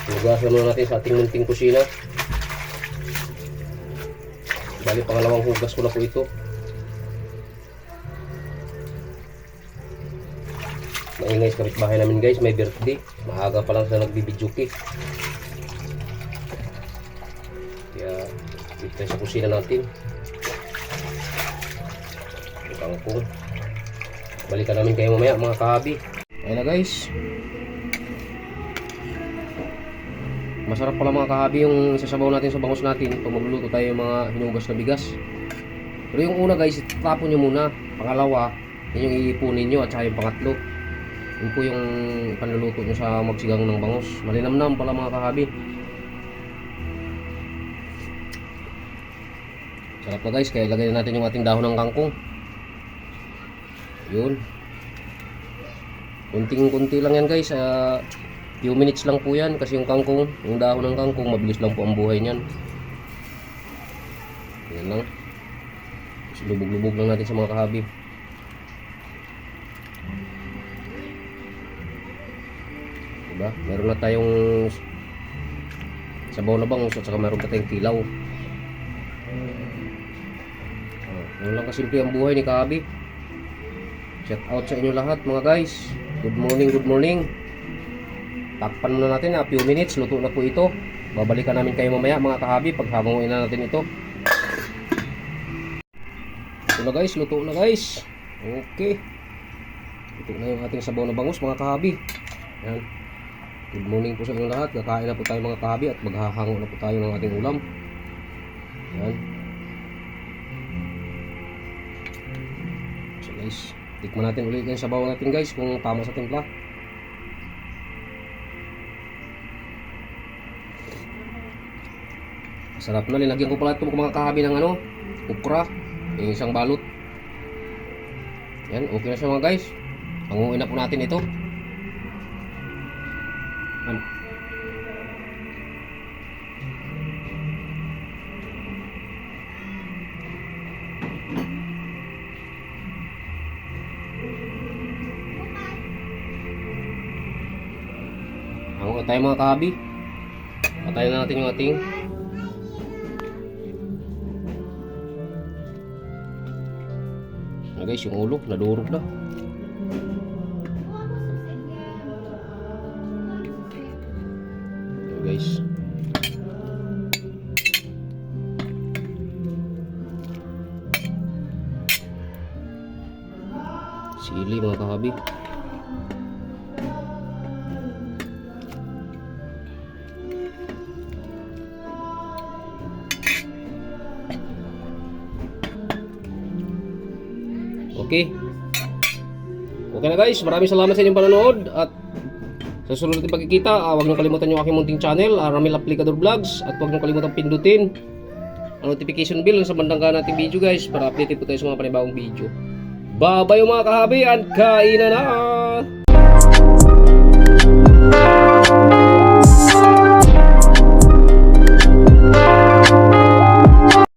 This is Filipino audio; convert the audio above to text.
Hugasan muna natin sa ating munting kusina. Bali, pangalawang hugas ko na po ito. Maingay sa kapitbahay namin guys, may birthday. Maaga pa lang sa nagbibidyoke. Kaya dito tayo sa kusina natin. Kangkong. Balikan namin kayo mamaya mga kahabi. Ayun na guys. Masarap pala mga kahabi yung isasabaw natin sa bangus natin pag magluluto tayo ng mga hinugas na bigas. Pero yung una guys, itapon nyo muna. Pangalawa, yun yung iipunin nyo at saka yung pangatlo. Yun po yung panluluto nyo sa magsigang ng bangus. Malinamnam pala mga kahabi. Sarap na guys, kaya ilagay na natin yung ating dahon ng kangkong. Yun. Kunting-kunti lang yan guys. Few minutes lang po yan kasi yung kangkong, yung dahon ng kangkong, mabilis lang po ang buhay niyan. Yan lang. Lubog-lubog lang natin sa mga kahabi. Diba? Meron na tayong sabaw na bangus at saka meron pa tayong kilaw. Yan lang kasimple ang buhay ni kahabi. Shout out sa inyo lahat mga guys. Good morning, good morning. Takpan muna natin, few minutes, luto na po ito. Babalikan namin kayo mamaya mga kahabi pag habanguin na natin ito. Luto na guys. Okay. Luto na yung ating sabaw na bangus mga kahabi. Yan. Good morning po sa inyo lahat. Kakain na po tayo mga kahabi at maghahango na po tayo ng ating ulam. Yan. So guys, tikman natin ulit yung sabaw natin guys kung tama sa timpla. Sarap na, linagyan ko pala ito mga kahabi ng okra, yung isang balot. Yan, okay na siya mga guys. Hanguin na po natin ito. Yan. Hanguin tayo mga kahabi. Patayin na natin yung ating guys, yung ulo nadurog na. Ayan guys. Sili mga kahabi. Okay. Okay na guys, maraming salamat sa inyong panonood at sa susunod natin pagkikita, huwag niyo kalimutan yung aking munting channel, Ramil Aplicador Vlogs, at huwag niyo kalimutan pindutin ang notification bell sa bandang kanan nating video guys para updated po tayo sa mga panibagong video. Bye bye mga kahabi at kainan na!